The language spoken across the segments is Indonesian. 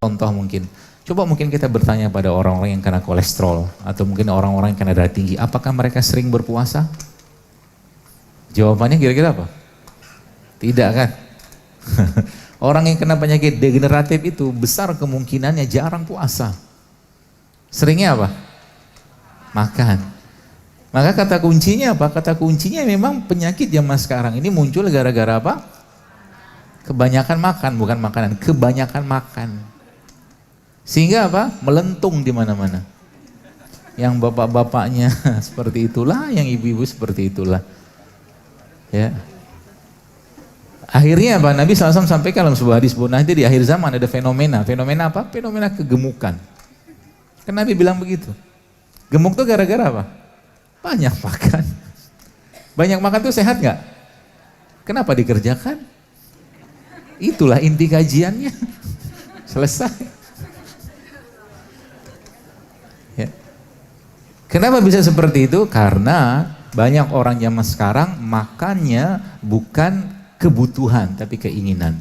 contoh mungkin. Coba mungkin kita bertanya pada orang-orang yang kena kolesterol atau mungkin orang-orang yang kena darah tinggi, apakah mereka sering berpuasa? Jawabannya kira-kira apa? Tidak kan? Orang yang kena penyakit degeneratif itu besar kemungkinannya jarang puasa. Seringnya apa? Makan. Maka kata kuncinya apa? Kata kuncinya memang penyakit zaman sekarang ini muncul gara-gara apa? Kebanyakan makan, bukan makanan, kebanyakan makan. Sehingga apa? Melentung di mana-mana. Yang bapak-bapaknya seperti itulah, yang ibu-ibu seperti itulah. Ya. Akhirnya apa? Nabi SAW sampaikan dalam sebuah hadis bahwa nanti di akhir zaman ada fenomena. Fenomena apa? Fenomena kegemukan. Kan Nabi bilang begitu. Gemuk tuh gara-gara apa? Banyak makan. Banyak makan tuh sehat nggak? Kenapa dikerjakan? Itulah inti kajiannya. Selesai. Ya. Kenapa bisa seperti itu? Karena banyak orang zaman sekarang makannya bukan kebutuhan tapi keinginan.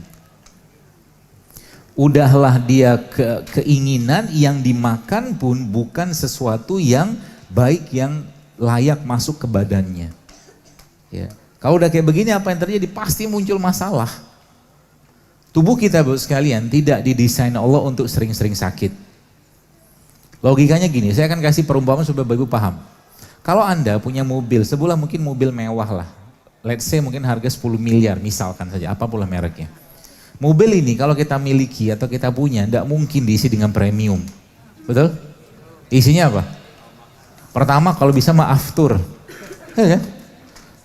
Udahlah dia keinginan yang dimakan pun bukan sesuatu yang baik yang layak masuk ke badannya. Ya. Kalau udah kayak begini apa yang terjadi? Pasti muncul masalah. Tubuh kita Bapak sekalian tidak didesain Allah untuk sering-sering sakit. Logikanya gini, saya akan kasih perumpamaan supaya Bapak Ibu paham. Kalau Anda punya mobil, sebuah mungkin mobil mewah lah. Let's say mungkin harga 10 miliar misalkan saja, apapun mereknya. Mobil ini kalau kita miliki atau kita punya, tidak mungkin diisi dengan premium. Betul? Isinya apa? Pertama kalau bisa mah aftur. Ya,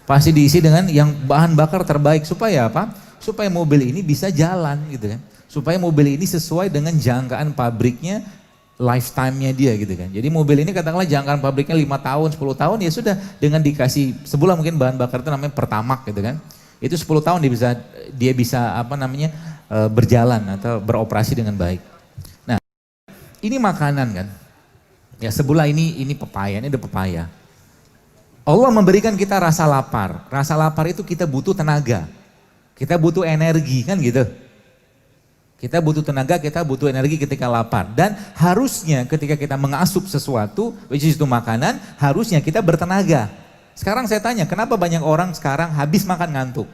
pasti diisi dengan yang bahan bakar terbaik. Supaya apa? Supaya mobil ini bisa jalan gitu kan. Supaya mobil ini sesuai dengan jangkaan pabriknya, lifetime-nya dia gitu kan. Jadi mobil ini katakanlah jangkaan pabriknya 5 tahun, 10 tahun ya sudah dengan dikasih sebulan mungkin bahan bakar itu namanya Pertamax gitu kan. Itu 10 tahun dia bisa apa namanya berjalan atau beroperasi dengan baik. Nah, ini makanan kan. Ya sebelah ini pepaya, ini ada pepaya. Allah memberikan kita rasa lapar. Rasa lapar itu kita butuh tenaga. Kita butuh energi kan gitu. Kita butuh tenaga, kita butuh energi ketika lapar. Dan harusnya ketika kita mengasup sesuatu, which is itu makanan, harusnya kita bertenaga. Sekarang saya tanya, kenapa banyak orang sekarang habis makan ngantuk?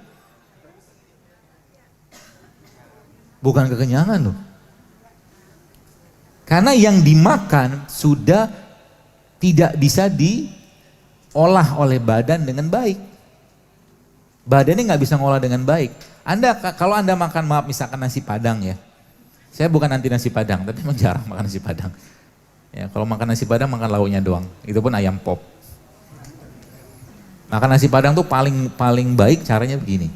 Bukan kekenyangan loh. Karena yang dimakan sudah tidak bisa diolah oleh badan dengan baik. Badannya nggak bisa ngolah dengan baik. Kalau Anda makan, maaf misalkan nasi padang ya. Saya bukan anti nasi padang, tapi memang jarang makan nasi padang. Ya, kalau makan nasi padang makan lauknya doang. Itu pun ayam pop. Makan nasi padang tuh paling baik caranya begini.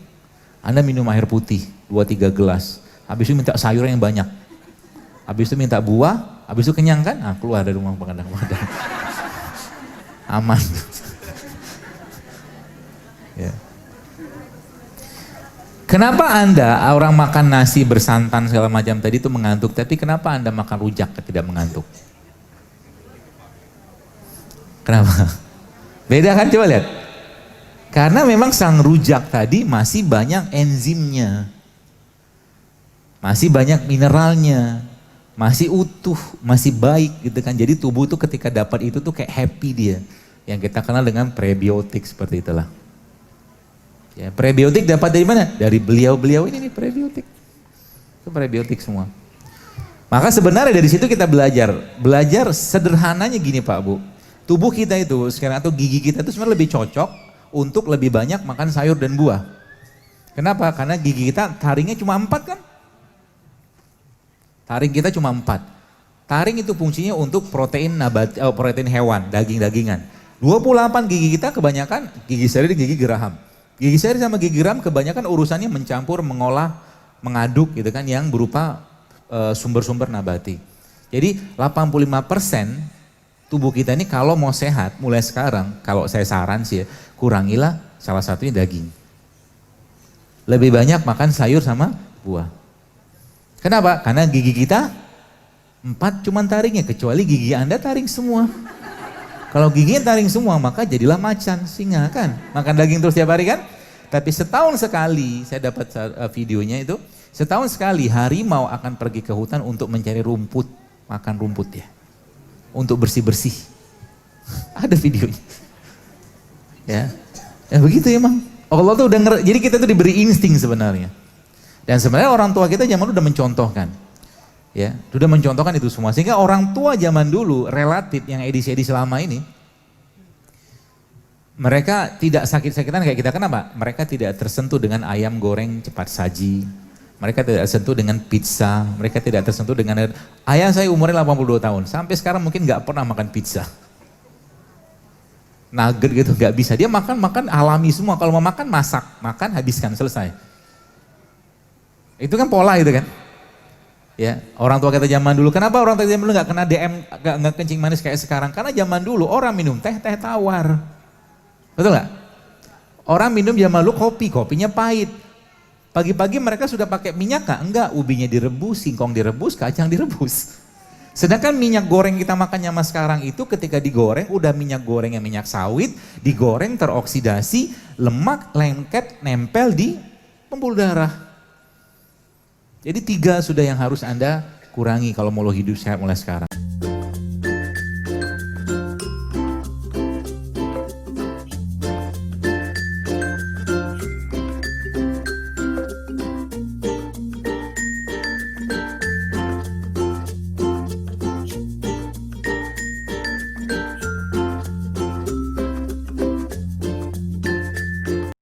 Anda minum air putih 2-3 gelas. Habis itu minta sayur yang banyak. Habis itu minta buah, habis itu kenyang kan? Nah, keluar dari rumah padang. Aman. Ya. Kenapa Anda orang makan nasi bersantan segala macam tadi itu mengantuk, tapi kenapa Anda makan rujak tidak mengantuk? Kenapa? Beda kan, coba lihat. Karena memang sang rujak tadi masih banyak enzimnya. Masih banyak mineralnya. Masih utuh, masih baik gitu kan. Jadi tubuh tuh ketika dapat itu tuh kayak happy dia. Yang kita kenal dengan prebiotik seperti itulah. Ya, prebiotik dapat dari mana? Dari beliau-beliau ini nih prebiotik. Itu prebiotik semua. Maka sebenarnya dari situ kita belajar. Belajar sederhananya gini Pak Bu. Tubuh kita itu sekarang atau gigi kita itu sebenarnya lebih cocok untuk lebih banyak makan sayur dan buah. Kenapa? Karena gigi kita taringnya cuma 4 kan? Taring kita cuma 4. Taring itu fungsinya untuk protein protein hewan, daging-dagingan. 28 gigi kita kebanyakan gigi seri dan gigi geraham. Gigi seri sama gigi geram kebanyakan urusannya mencampur, mengolah, mengaduk gitu kan yang berupa sumber-sumber nabati. Jadi 85% tubuh kita ini kalau mau sehat mulai sekarang, kalau saya saran sih ya, kurangilah salah satunya daging. Lebih banyak makan sayur sama buah. Kenapa? Karena gigi kita 4 cuman taringnya, kecuali gigi Anda taring semua. Kalau giginya taring semua, maka jadilah macan, singa kan. Makan daging terus tiap hari kan. Tapi setahun sekali, saya dapat videonya itu, Setahun sekali harimau akan pergi ke hutan untuk mencari rumput, makan rumput ya. Untuk bersih-bersih. Ada videonya. Ya. Ya begitu emang. Allah tuh udah jadi kita tuh diberi insting sebenarnya. Dan sebenarnya orang tua kita zaman dulu udah mencontohkan. Ya, sudah mencontohkan itu semua. Sehingga orang tua zaman dulu relatif yang edisi-edisi lama ini mereka tidak sakit-sakitan kayak kita. Kenapa? Mereka tidak tersentuh dengan ayam goreng cepat saji. Mereka tidak tersentuh dengan pizza. Mereka tidak tersentuh dengan ayah saya umurnya 82 tahun. Sampai sekarang mungkin nggak pernah makan pizza. Nugget gitu nggak bisa. Dia makan alami semua. Kalau mau makan masak, makan habiskan selesai. Itu kan pola itu kan. Ya, orang tua kita zaman dulu. Kenapa orang tua zaman dulu nggak kena DM, nggak kencing manis kayak sekarang? Karena zaman dulu orang minum teh tawar, betul nggak? Orang minum zaman dulu kopinya pahit. Pagi-pagi mereka sudah pakai minyak nggak? Enggak, ubinya direbus, singkong direbus, kacang direbus. Sedangkan minyak goreng kita makan zaman sekarang itu ketika digoreng, udah minyak goreng yang minyak sawit, digoreng teroksidasi, lemak lengket nempel di pembuluh darah. Jadi 3 sudah yang harus Anda kurangi kalau mau lo hidup sehat mulai sekarang.